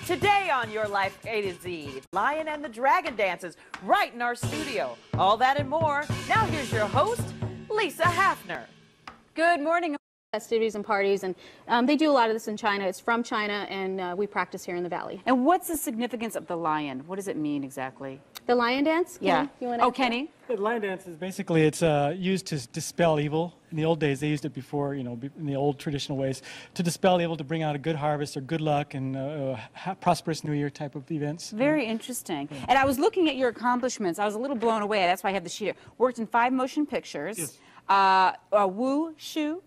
Today on Your Life A to Z, Lion and the Dragon dances right in our studio. All that and more. Now here's your host, Lisa Hafner. Good morning. Festivities and parties, and they do a lot of this in China. It's from China, and we practice here in the Valley. And what's the significance of the lion? What does it mean exactly? The lion dance? Yeah. Kenny, Kenny? The lion dance is basically, it's used to dispel evil. In the old days, they used it before, in the old traditional ways, to dispel evil, to bring out a good harvest or good luck and prosperous new year type of events. Very interesting. Yeah. And I was looking at your accomplishments. I was a little blown away. That's why I have the sheet here. Worked in 5 motion pictures. Yes. Wushu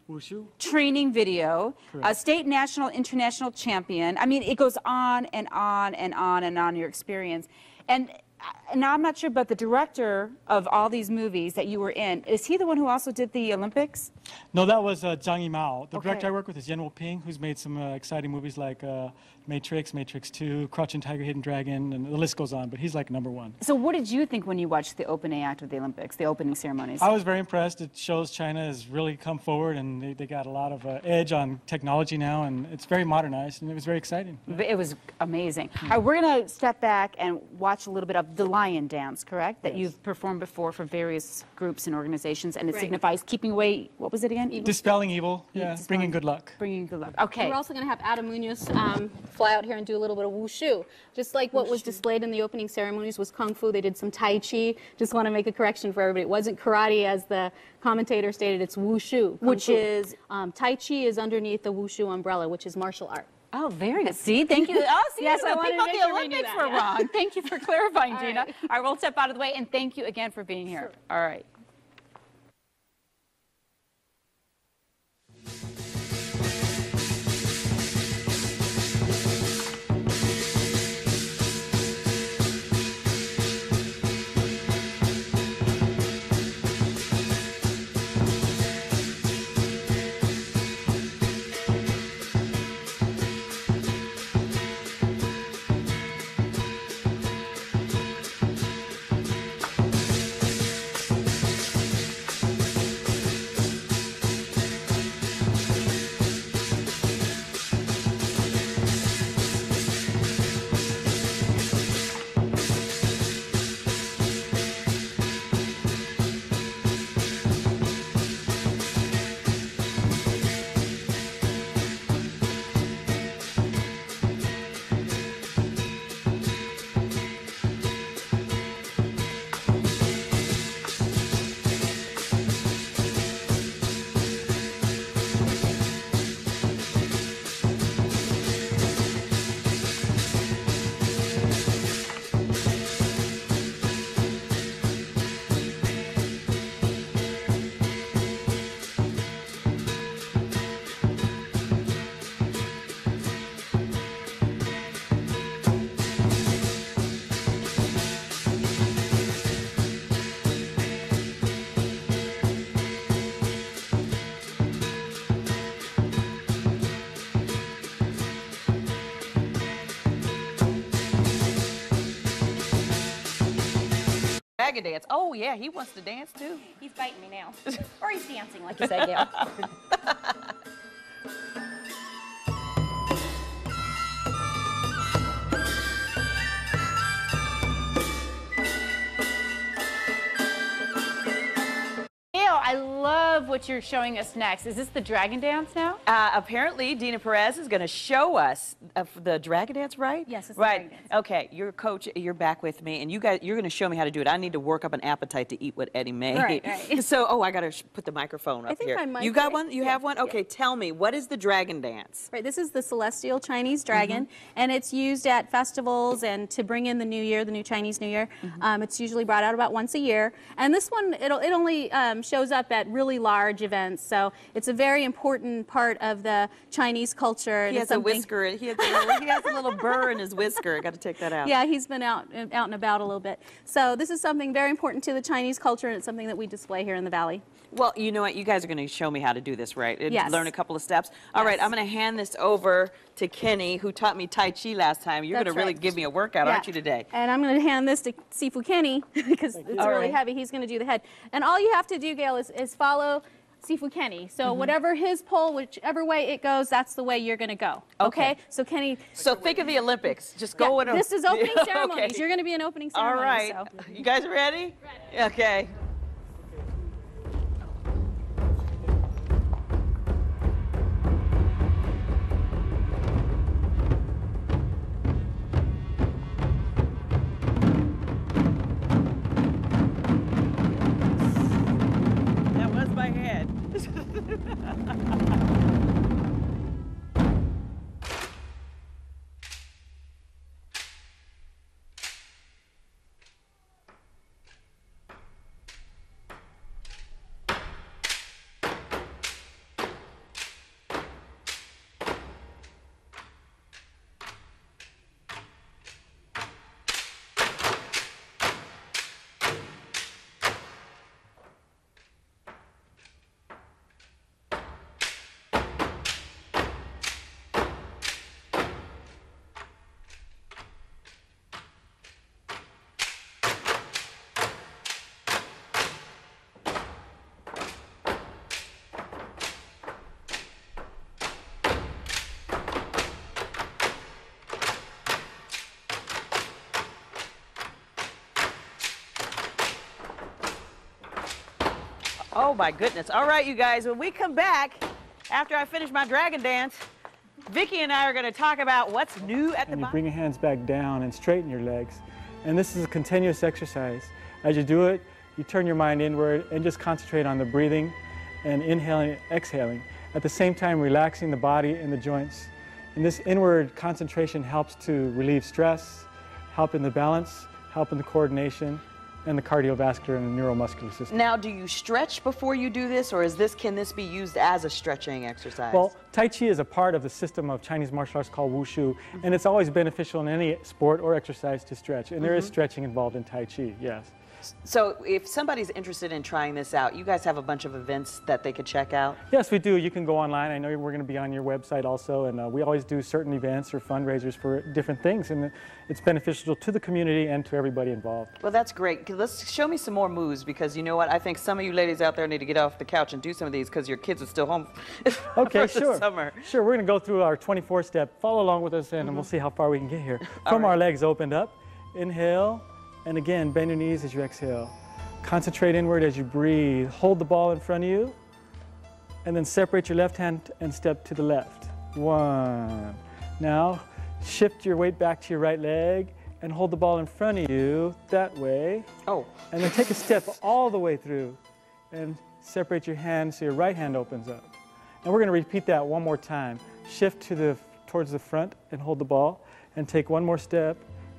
training video, a state, national, international champion. I mean, it goes on and on and on and on, your experience. And now I'm not sure, but the director of all these movies that you were in, is he the one who also did the Olympics? No, that was Zhang Yimou. The director I work with is Yan Woping, who's made some exciting movies like Matrix, Matrix 2, Crouching Tiger, Hidden Dragon, and the list goes on, but he's like #1. So what did you think when you watched the opening act of the Olympics, the opening ceremonies? I was very impressed. It shows China has really come forward, and they got a lot of edge on technology now, and it's very modernized, and it was very exciting. It was amazing. All right, we're going to step back and watch a little bit of the lion dance, correct? That you've performed before for various groups and organizations, and it signifies keeping away, what was it again? Dispelling evil, bringing good luck. Bringing good luck. Okay. We're also going to have Adam Munoz fly out here and do a little bit of wushu. Just like what was displayed in the opening ceremonies was kung fu, they did some tai chi. Just want to make a correction for everybody. It wasn't karate as the commentator stated, it's wushu. Which is? Tai chi is underneath the wushu umbrella, which is martial art. Oh, very good. See, thank you. Oh, see, yes, the people at the Olympics were wrong. Thank you for clarifying, Gina. Right. All right, we'll step out of the way, and thank you again for being here. Sure. All right. Dragon dance. Oh, yeah, he wants to dance too. He's biting me now. Or he's dancing, like you said, Gail. I love what you're showing us next. Is this the dragon dance now? Apparently, Dina Perez is going to show us the dragon dance, right? Yes, it's right. the dragon dance. Okay, you're coach. You're back with me, and you're going to show me how to do it. I need to work up an appetite to eat what Eddie made. Right. So, I got to put the microphone up here. You got one? You have one? Okay, tell me, what is the dragon dance? Right, this is the celestial Chinese dragon, and it's used at festivals and to bring in the new year, the new Chinese New Year. It's usually brought out about once a year, and this one, it only shows up at really large events, so it's a very important part of the Chinese culture. He has a whisker. He has a little burr in his whisker. I got to take that out. Yeah, he's been out and about a little bit. So this is something very important to the Chinese culture, and it's something that we display here in the Valley. Well, you know what? You guys are going to show me how to do this, right? And yes. Learn a couple of steps. All right, I'm going to hand this over to Kenny, who taught me Tai Chi last time. You're going to really give me a workout, aren't you, today? And I'm going to hand this to Sifu Kenny because it's really heavy. He's going to do the head. And all you have to do, Gail, is follow Sifu Kenny. So whatever his pole, whichever way it goes, that's the way you're going to go. Okay? So Kenny. So think of the Olympics. Just go in a... This is opening ceremonies. Okay. You're going to be in opening All ceremonies. right. So. You guys ready? Ready. Okay. That was my head. Oh my goodness. All right, you guys, when we come back, after I finish my dragon dance, Vicki and I are going to talk about what's new at the And you bottom. bring your hands back down and straighten your legs. And this is a continuous exercise. As you do it, you turn your mind inward and just concentrate on the breathing and inhaling and exhaling. At the same time, relaxing the body and the joints. And this inward concentration helps to relieve stress, help in the balance, help in the coordination, and the cardiovascular and the neuromuscular system. Now, do you stretch before you do this, or can this be used as a stretching exercise? Well, Tai Chi is a part of the system of Chinese martial arts called Wushu, and it's always beneficial in any sport or exercise to stretch. And there is stretching involved in Tai Chi, yes. So if somebody's interested in trying this out, you guys have a bunch of events that they could check out? Yes, we do. You can go online. I know we're going to be on your website also, and we always do certain events or fundraisers for different things, and it's beneficial to the community and to everybody involved. Well, that's great. Let's show me some more moves, because you know what? I think some of you ladies out there need to get off the couch and do some of these, because your kids are still home Okay, for the sure. summer. Sure, we're going to go through our 24-step. Follow along with us, and we'll see how far we can get here. From our legs opened up, inhale, and again, bend your knees as you exhale. Concentrate inward as you breathe. Hold the ball in front of you, and then separate your left hand and step to the left. 1. Now, shift your weight back to your right leg and hold the ball in front of you that way. Oh. And then take a step all the way through and separate your hands so your right hand opens up. And we're going to repeat that one more time. Shift towards the front and hold the ball, and take one more step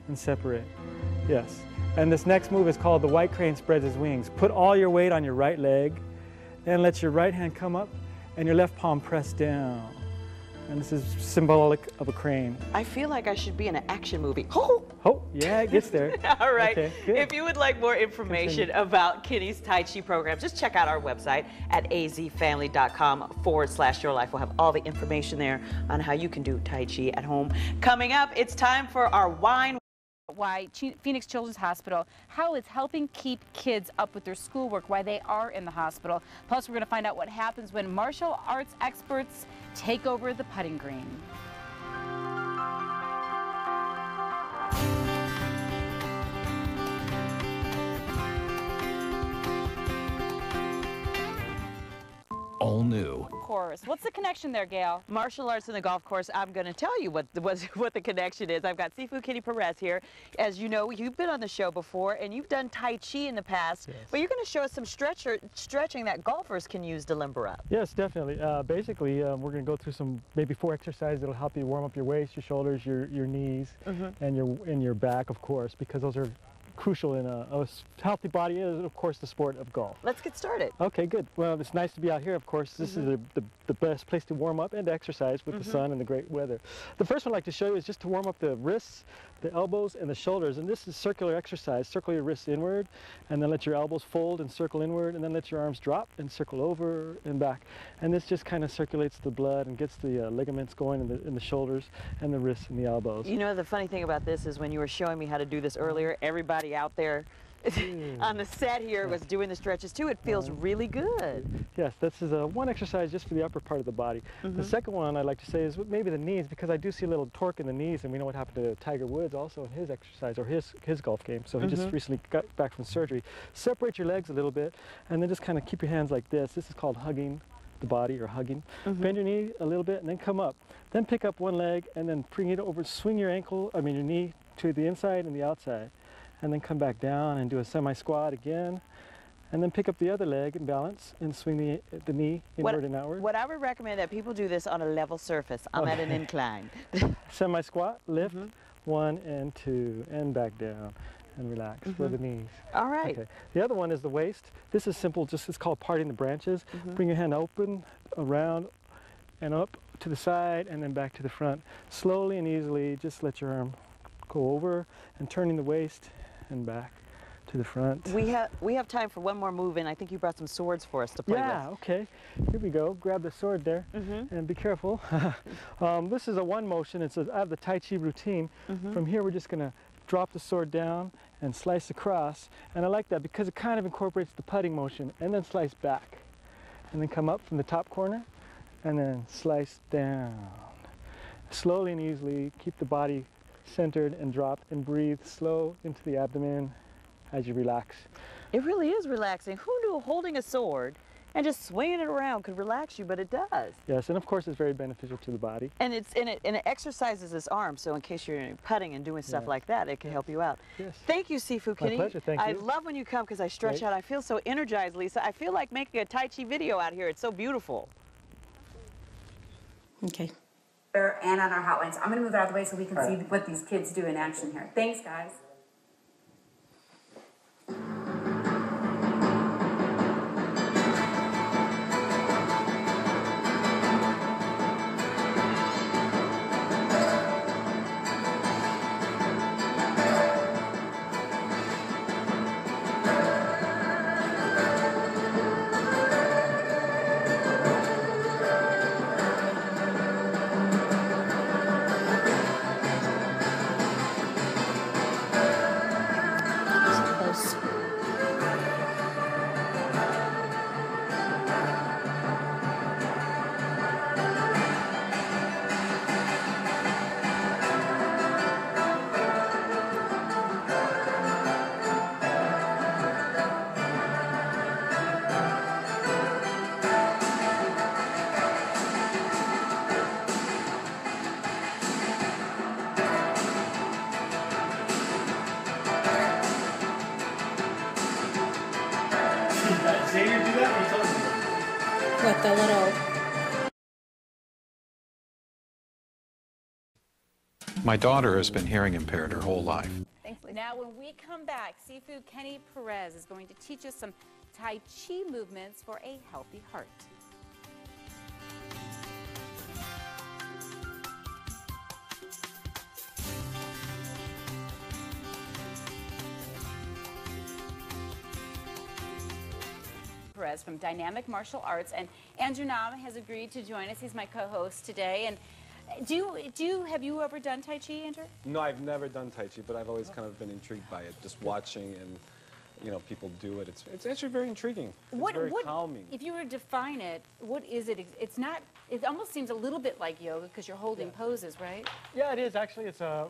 and separate. Yes. And this next move is called the white crane spreads his wings. Put all your weight on your right leg, and let your right hand come up and your left palm press down. And this is symbolic of a crane. I feel like I should be in an action movie. Oh! Oh, yeah, it gets there. All right. Okay, good. If you would like more information about Kenny's Tai Chi program, just check out our website at azfamily.com/yourlife. We'll have all the information there on how you can do Tai Chi at home. Coming up, it's time for our wine. Why Phoenix Children's Hospital, how it's helping keep kids up with their schoolwork while they are in the hospital. Plus, we're going to find out what happens when martial arts experts take over the putting green. All new. Course. What's the connection there, Gail? Martial arts in the golf course. I'm going to tell you what the connection is. I've got Sifu Kenny Perez here. As you know, you've been on the show before, and you've done Tai Chi in the past. Yes. But you're going to show us some stretching that golfers can use to limber up. Yes, definitely. Basically, we're going to go through some maybe 4 exercises that'll help you warm up your waist, your shoulders, your knees, and your back, of course, because those are crucial in a healthy body, is of course the sport of golf. Let's get started. Okay, good. Well, it's nice to be out here. Of course, this is the best place to warm up and to exercise with the sun and the great weather. The first one I'd like to show you is just to warm up the wrists, the elbows, and the shoulders. And this is circular exercise. Circle your wrists inward, and then let your elbows fold and circle inward, and then let your arms drop and circle over and back. And this just kind of circulates the blood and gets the ligaments going in the shoulders and the wrists and the elbows. You know, the funny thing about this is when you were showing me how to do this earlier, everybody out there on the set here was doing the stretches too. It feels really good. Yes, this is one exercise just for the upper part of the body. The second one I'd like to say is maybe the knees, because I do see a little torque in the knees, and we know what happened to Tiger Woods also in his exercise or his golf game. So he just recently got back from surgery. Separate your legs a little bit, and then just kind of keep your hands like this. This is called hugging the body or hugging. Bend your knee a little bit and then come up. Then pick up one leg and then bring it over, swing your your knee to the inside and the outside. And then come back down and do a semi-squat again. And then pick up the other leg and balance and swing the knee inward and outward. What I would recommend that people do this on a level surface. I'm at an incline. Semi-squat, lift, 1 and 2, and back down. And relax for the knees. All right. Okay. The other one is the waist. This is simple, it's called parting the branches. Bring your hand open, around, and up to the side, and then back to the front. Slowly and easily, just let your arm go over, and turning the waist, and back to the front. We have time for one more move, and I think you brought some swords for us to play with. Yeah, okay. Here we go. Grab the sword there, and be careful. This is a one motion. I have the Tai Chi routine. From here, we're just going to drop the sword down and slice across, and I like that because it kind of incorporates the putting motion, and then slice back, and then come up from the top corner, and then slice down. Slowly and easily, keep the body centered and drop, and breathe slow into the abdomen as you relax. It really is relaxing. Who knew holding a sword and just swinging it around could relax you, but it does. Yes, and of course it's very beneficial to the body. And it exercises this arm, so in case you're putting and doing stuff like that, it can help you out. Yes. Thank you, Sifu Kenny. My pleasure, thank you. I love when you come because I stretch out. I feel so energized, Lisa. I feel like making a Tai Chi video out here. It's so beautiful. Okay. And on our hotlines. I'm going to move it out of the way so we can see what these kids do in action here. Thanks, guys. Xavier do that? He told me. What, the little... My daughter has been hearing impaired her whole life. Now, when we come back, Sifu Kenny Perez is going to teach us some Tai Chi movements for a healthy heart. Perez from Dynamic Martial Arts, and Andrew Nam has agreed to join us. He's my co-host today. And have you ever done Tai Chi, Andrew? No, I've never done Tai Chi, but I've always kind of been intrigued by it, just watching and people do it. It's actually very intriguing. It's very calming. If you were to define it, what is it? It's not. It almost seems a little bit like yoga because you're holding poses, right? Yeah, it is actually. It's a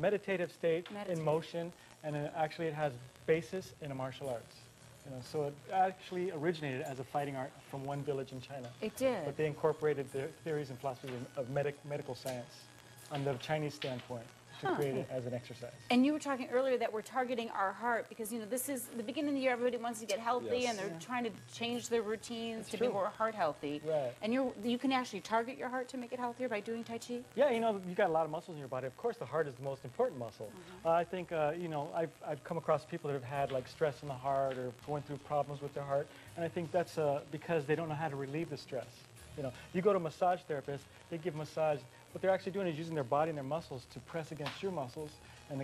meditative state in motion, and actually it has basis in a martial arts. So it actually originated as a fighting art from one village in China. It did. But they incorporated the theories and philosophies of medical science on the Chinese standpoint to create it as an exercise. And you were talking earlier that we're targeting our heart because, this is the beginning of the year. Everybody wants to get healthy, and they're trying to change their routines to be more heart healthy. Right. And you can actually target your heart to make it healthier by doing Tai Chi? Yeah, you got a lot of muscles in your body. Of course, the heart is the most important muscle. I think, I've come across people that have had like stress in the heart or going through problems with their heart, and I think that's because they don't know how to relieve the stress. You go to a massage therapist, they give massage. What they're actually doing is using their body and their muscles to press against your muscles and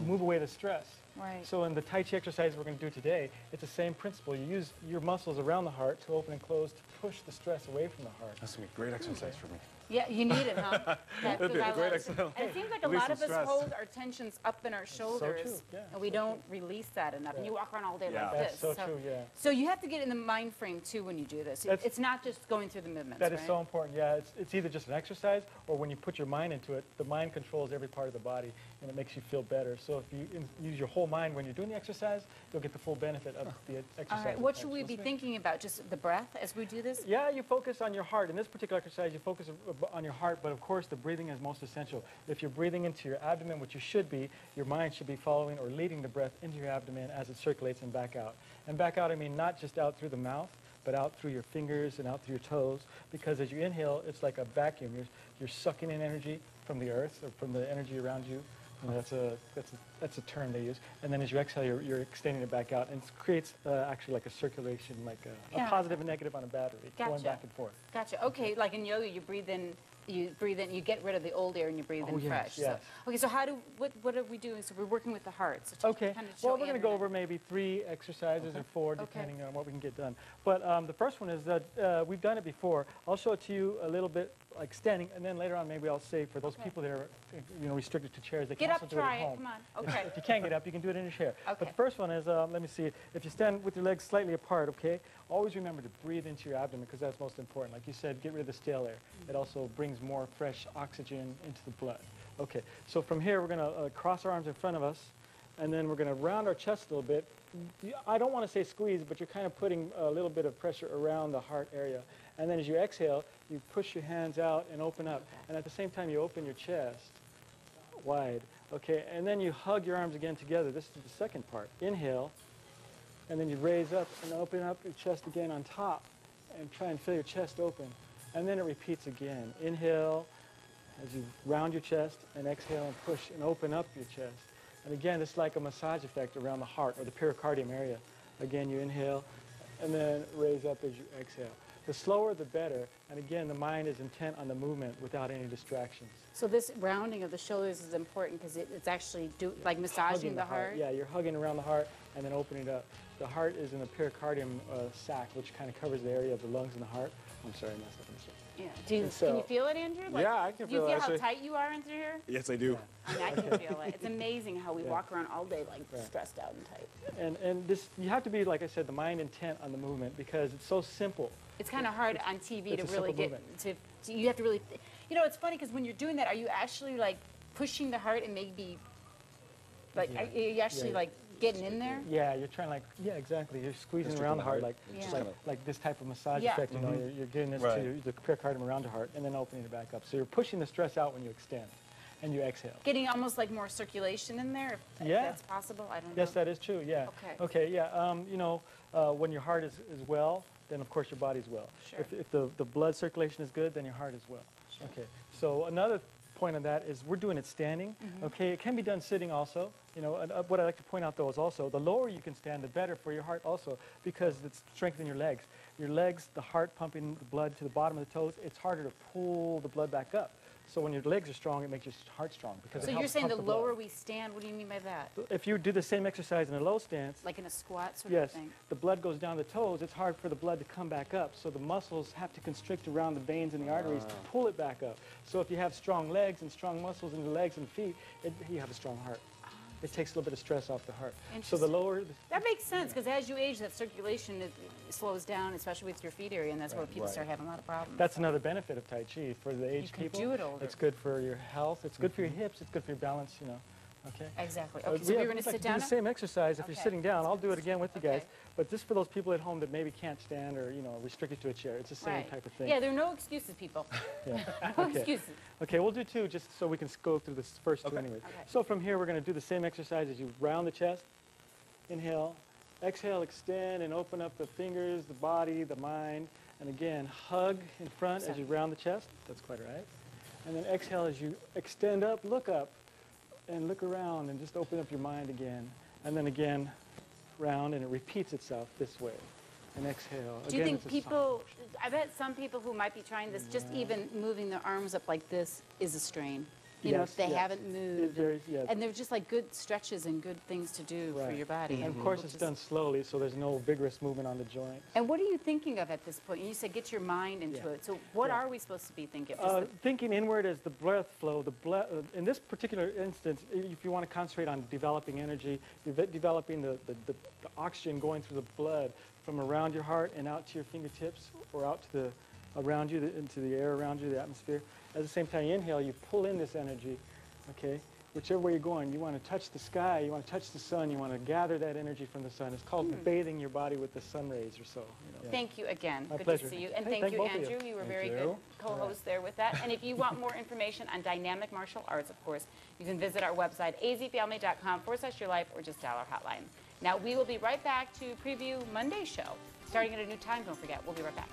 move away the stress. Right. So in the Tai Chi exercise we're going to do today, it's the same principle. You use your muscles around the heart to open and close to push the stress away from the heart. That's going to be a great exercise for me. Yeah, you need it, huh? That'd be a great exhale. And it seems like a Release lot of some us stress. hold our tensions up in our shoulders, true, yeah, and we don't release that enough. And you walk around all day Yeah. like That's this. so true, yeah. So you have to get in the mind frame too when you do this. It's not just going through the movements. That is right? so important. Yeah, it's either just an exercise or when you put your mind into it, the mind controls every part of the body and it makes you feel better. So if you use your whole mind when you're doing the exercise, you'll get the full benefit of the exercise. All right. What should we be thinking about? Just the breath as we do this? Yeah, you focus on your heart. In this particular exercise, you focus on your heart, but of course the breathing is most essential. If you're breathing into your abdomen, which you should be, your mind should be following or leading the breath into your abdomen as it circulates and back out. And back out, I mean not just out through the mouth, but out through your fingers and out through your toes, because as you inhale, it's like a vacuum. You're sucking in energy from the earth or from the energy around you. You know, that's a term they use. And then as you exhale, you're extending it back out, and it creates actually like a circulation, like a positive and negative on a battery, going back and forth. Gotcha. Okay, like in yoga, you breathe in, you get rid of the old air and you breathe in yes, fresh. yes. So, okay, so what are we doing? So we're working with the heart. So Okay. kind of show Well, we're going to Andrew go that. over maybe 3 exercises or 4, depending on what we can get done. But the first one is that we've done it before. I'll show it to you a little bit like standing, and then later on maybe I'll say for those people that are restricted to chairs, they Get can up, also do it try at it. home. Come on. Okay. If you can't get up, you can do it in your chair. Okay. But the first one is, let me see, if you stand with your legs slightly apart, okay, always remember to breathe into your abdomen because that's most important. Like you said, get rid of the stale air. It also brings more fresh oxygen into the blood. Okay, so from here we're going to cross our arms in front of us, and then we're going to round our chest a little bit. I don't want to say squeeze, but you're kind of putting a little bit of pressure around the heart area. And then as you exhale, you push your hands out and open up. And at the same time, you open your chest wide. Okay, and then you hug your arms again together. This is the second part. Inhale, and then you raise up and open up your chest again on top and try and fill your chest open. And then it repeats again. Inhale as you round your chest, and exhale and push and open up your chest. And again, it's like a massage effect around the heart or the pericardium area. Again, you inhale and then raise up as you exhale. The slower, the better. And again, the mind is intent on the movement without any distractions. So this rounding of the shoulders is important because it's actually like massaging Hugging the heart. Yeah, you're hugging around the heart and then opening it up. The heart is in the pericardium sac, which kind of covers the area of the lungs and the heart. I'm sorry, I messed up. Yeah. Can you feel it, Andrew? Yeah, I can Do you feel it, feel how actually. tight you are in through here? Yes, I do. I mean, I can feel it. It's amazing how we walk around all day like stressed out and tight. And this, you have to be, like I said, the mind intent on the movement because it's so simple. It's kind of hard on TV to it's a really simple get to. You have to really. You know, it's funny because when you're doing that, are you actually like pushing the heart and maybe like are you actually like getting in there? Yeah, you're trying exactly. You're squeezing Just around the the heart heart. like this type of massage Yeah. effect. You know, you're getting this Right. to the pericardium around the heart and then opening it back up. So you're pushing the stress out when you extend and you exhale. Getting almost like more circulation in there, if Yeah. that's possible. I don't know. Yes, that is true. Yeah. Okay. Okay. Yeah. You know, when your heart is well, then of course your body's well. Sure. If the blood circulation is good, then your heart is well. Sure. Okay. So another point on that is we're doing it standing. Okay. It can be done sitting also. You know, what I like to point out though is also the lower you can stand, the better for your heart also because it's strengthening your legs. Your legs, the heart pumping the blood to the bottom of the toes, it's harder to pull the blood back up. So when your legs are strong, it makes your heart strong because So it you're helps saying pump the blood. lower we stand, what do you mean by that? If you do the same exercise in a low stance, Like in a squat sort yes, of thing? the blood goes down the toes. It's hard for the blood to come back up. So the muscles have to constrict around the veins and the arteries to pull it back up. So if you have strong legs and strong muscles in the legs and feet, you have a strong heart. It takes a little bit of stress off the heart. So the lower... That makes sense because as you age, that circulation slows down, especially with your feet area, and that's where people start having a lot of problems. That's another benefit of Tai Chi for the aged can people. do it older. It's good for your health. It's good for your hips. It's good for your balance, you know. Okay? Exactly. Okay, so we're going to sit down do now? the same exercise if you're Okay. sitting down. I'll do it again with you guys. Okay. But just for those people at home that maybe can't stand or, you know, restricted to a chair, it's the same Right. type of thing. Yeah, there are no excuses, people. Yeah. No Okay. excuses. Okay, we'll do 2 just so we can go through this first 2 anyways. Okay. So from here, we're going to do the same exercise as you round the chest. Inhale. Exhale, extend and open up the fingers, the body, the mind. And again, hug in front as you round the chest. That's quite right. And then exhale as you extend up, look up, and look around and just open up your mind again. And then again, round, and it repeats itself this way. And exhale. Do you Again, think it's a people, I bet some people who might be trying this, just even moving their arms up like this is a strain. you know, Yes, if they yes. haven't moved. Yes. And they're just like good stretches and good things to do for Right. your body. And of course, it's done slowly, so there's no vigorous movement on the joints. And what are you thinking of at this point? You said get your mind into Yeah. it. So what Yeah. are we supposed to be thinking? Just the- Thinking inward as the breath flow, in this particular instance, if you want to concentrate on developing energy, developing the oxygen going through the blood from around your heart and out to your fingertips or out to the around you, into the air around you, the atmosphere. At the same time you inhale, you pull in this energy, okay? Whichever way you're going, you want to touch the sky, you want to touch the sun, you want to gather that energy from the sun. It's called bathing your body with the sun rays or so. You know. Thank you again. My Good pleasure. to see you. And Hey, thank you, both of you. Andrew. You were Thank very you. good co-host there with that. And if you want more information on dynamic martial arts, of course, you can visit our website, azfamily.com/yourlife, or just dial our hotline. Now, we will be right back to preview Monday's show, starting at a new time. Don't forget, we'll be right back.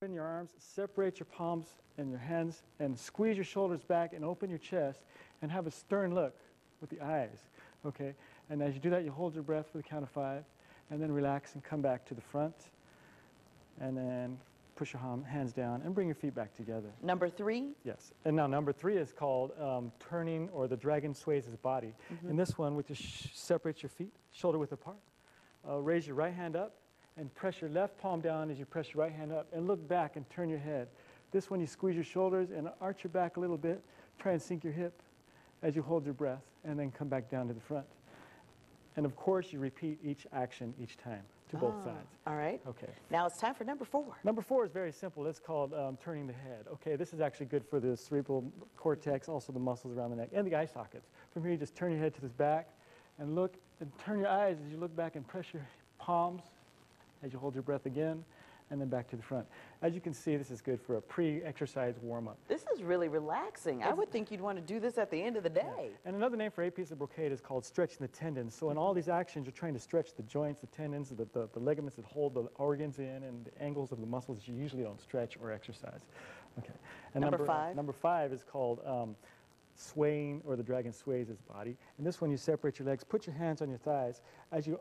Open your arms, separate your palms and your hands, and squeeze your shoulders back and open your chest and have a stern look with the eyes, okay? And as you do that, you hold your breath for the count of 5, and then relax and come back to the front, and then push your hands down and bring your feet back together. Number 3. Yes. And now number 3 is called turning, or the dragon sways his body. In this one, we just separate your feet, shoulder width apart. Raise your right hand up and press your left palm down as you press your right hand up, and look back and turn your head. This one, you squeeze your shoulders and arch your back a little bit. Try and sink your hip as you hold your breath, and then come back down to the front. And of course, you repeat each action each time to both sides. All right. Okay. Now it's time for number 4. Number 4 is very simple. It's called turning the head. Okay, this is actually good for the cerebral cortex, also the muscles around the neck, and the eye sockets. From here, you just turn your head to the back and look, and turn your eyes as you look back and press your palms as you hold your breath again, and then back to the front. As you can see, this is good for a pre-exercise warm-up. This is really relaxing. I would think you'd want to do this at the end of the day. And another name for 8 pieces of brocade is called stretching the tendons. So in all these actions, you're trying to stretch the joints, the tendons, the ligaments that hold the organs in, and the angles of the muscles that you usually don't stretch or exercise. Okay. And Number 5? Number 5 is called swaying, or the dragon sways his body. And this one, you separate your legs, put your hands on your thighs. As you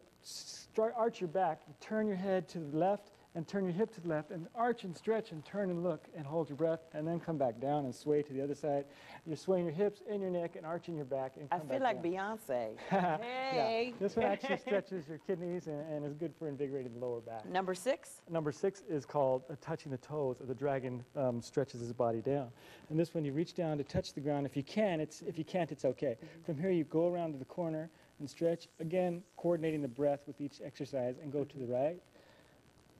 arch your back, you turn your head to the left and turn your hip to the left, and arch and stretch and turn and look and hold your breath, and then come back down and sway to the other side. You're swaying your hips and your neck and arching your back and I come feel back like down. Beyonce. Yeah. Hey. This one actually stretches your kidneys and is good for invigorating the lower back. Number 6? Number 6 is called touching the toes, or the dragon stretches his body down. And this one, you reach down to touch the ground. If you can't, it's okay. From here, you go around to the corner and stretch. Again, coordinating the breath with each exercise, and go to the right.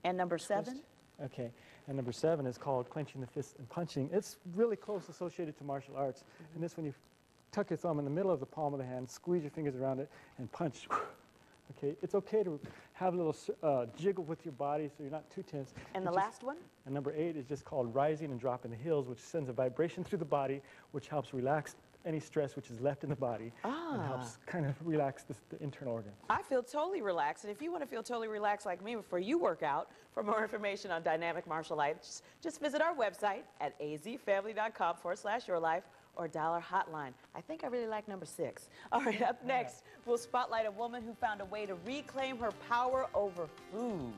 And number 7? Twist. Okay. And number 7 is called clenching the fist and punching. It's really close associated to martial arts. And this one, you tuck your thumb in the middle of the palm of the hand, squeeze your fingers around it, and punch. Okay, it's okay to have a little jiggle with your body so you're not too tense. And the last one? And number 8 is just called rising and dropping the heels, which sends a vibration through the body, which helps relax any stress which is left in the body and helps kind of relax the internal organs. I feel totally relaxed, and if you want to feel totally relaxed like me before you work out, for more information on dynamic martial arts, just visit our website at azfamily.com/yourlife or dial our hotline. I think I really like number 6. All right, up next, we'll spotlight a woman who found a way to reclaim her power over food.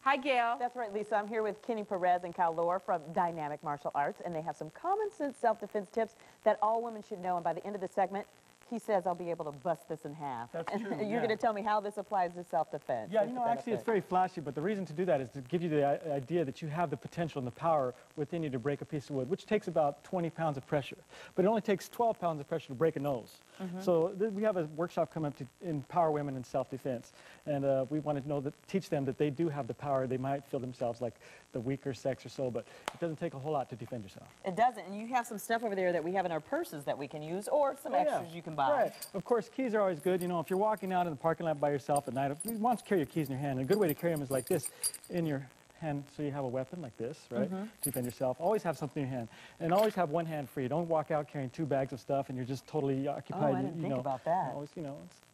Hi, Gail. That's right, Lisa. I'm here with Kenny Perez and Cal Lohr from Dynamic Martial Arts, and they have some common sense self-defense tips that all women should know. And by the end of the segment, he says I'll be able to bust this in half. That's true, You're yeah. going to tell me how this applies to self-defense. Yeah, you know, actually it's very flashy, but the reason to do that is to give you the idea that you have the potential and the power within you to break a piece of wood, which takes about 20 pounds of pressure. But it only takes 12 pounds of pressure to break a nose. So we have a workshop coming up to empower women in self-defense. And we want to teach them that they do have the power. They might feel themselves like the weaker sex or so, but it doesn't take a whole lot to defend yourself. It doesn't, and you have some stuff over there that we have in our purses that we can use, or some extras you can buy. Right. Of course, keys are always good. You know, if you're walking out in the parking lot by yourself at night, you want to carry your keys in your hand. And a good way to carry them is like this, in your hand, so you have a weapon like this, right? To defend yourself. Always have something in your hand, and always have one hand free. Don't walk out carrying 2 bags of stuff, and you're just totally occupied. Oh, I didn't think about that. Always,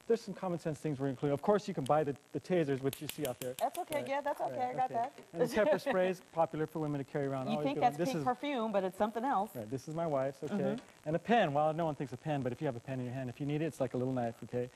there's some common sense things we're including. Of course, you can buy the tasers, which you see out there. That's okay, yeah, that's okay, I got that. And the pepper spray is popular for women to carry around. You Always think good that's one. pink perfume, but it's something else. Right, this is my wife's, okay. And a pen, well, no one thinks a pen, but if you have a pen in your hand, if you need it, it's like a little knife, okay?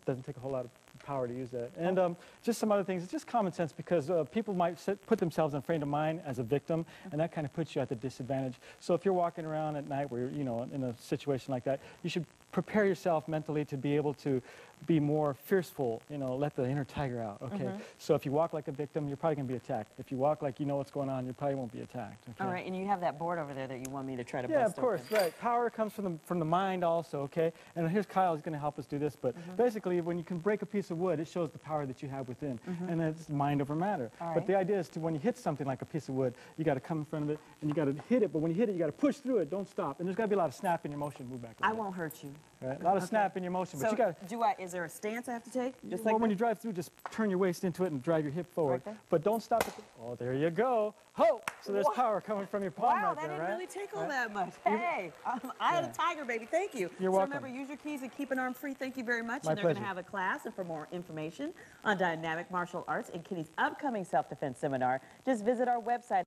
Doesn't take a whole lot of power to use that. And just some other things, it's just common sense, because people might put themselves in frame of mind as a victim, and that kind of puts you at the disadvantage. So if you're walking around at night where you're, in a situation like that, you should prepare yourself mentally to be able to be more fearful, you know, let the inner tiger out, okay? So if you walk like a victim, you're probably going to be attacked. If you walk like you know what's going on, you probably won't be attacked, okay? All right, and you have that board over there that you want me to try to Yeah, bust of course, open. right. Power comes from the mind also, okay? And here's Kyle, he's going to help us do this, but basically when you can break a piece of wood, it shows the power that you have within, and it's mind over matter. All But right. the idea is to, when you hit something like a piece of wood, you got to come in front of it, and you got to hit it, but when you hit it, you got to push through it, don't stop. And there's got to be a lot of snap in your motion, move back a I little won't hurt you. bit, right? A lot of snap in your motion, but So you got is there a stance I have to take? Just well, like when that? you drive through, just turn your waist into it and drive your hip forward. Right there? But don't stop at the, oh, there you go. Ho! So there's power coming from your palm Wow, right that there, didn't right? really tickle that much. Hey, I had a tiger, baby. Thank you. You're so welcome. remember, use your keys and keep an arm free. Thank you very much. My and they're going to pleasure. have a class. And for more information on dynamic martial arts and Kenny's upcoming self-defense seminar, just visit our website.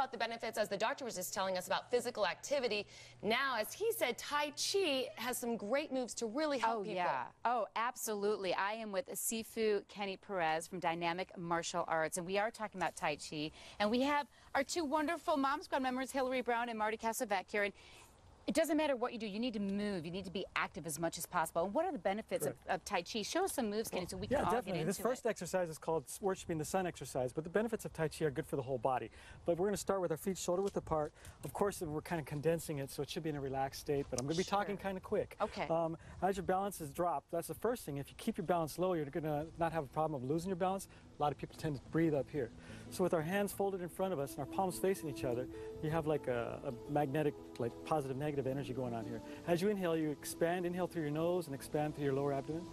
about the benefits, as the doctor was just telling us, about physical activity. Now, as he said, Tai Chi has some great moves to really help people. Yeah. Oh, absolutely. I am with Sifu Kenny Perez from Dynamic Martial Arts, and we are talking about Tai Chi. And we have our two wonderful Mom Squad members, Hillary Brown and Marty Casavec here. And it doesn't matter what you do. You need to move. You need to be active as much as possible. And what are the benefits of Tai Chi? Show us some moves, Kenny, so we can all definitely. get into This first exercise is called Worshiping the Sun exercise, but the benefits of Tai Chi are good for the whole body. But we're going to start with our feet shoulder width apart. Of course, we're kind of condensing it, so it should be in a relaxed state, but I'm going to be talking kind of quick. Okay. As your balance is dropped, that's the first thing. If you keep your balance low, you're going to not have a problem of losing your balance. A lot of people tend to breathe up here. So with our hands folded in front of us and our palms facing each other, you have like a magnetic, like positive, negative energy going on here. As you inhale, you expand. Inhale through your nose and expand through your lower abdomen.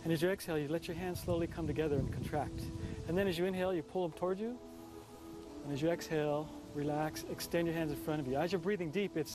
And as you exhale, you let your hands slowly come together and contract. And then as you inhale, you pull them towards you. And as you exhale, relax, extend your hands in front of you. As you're breathing deep, it's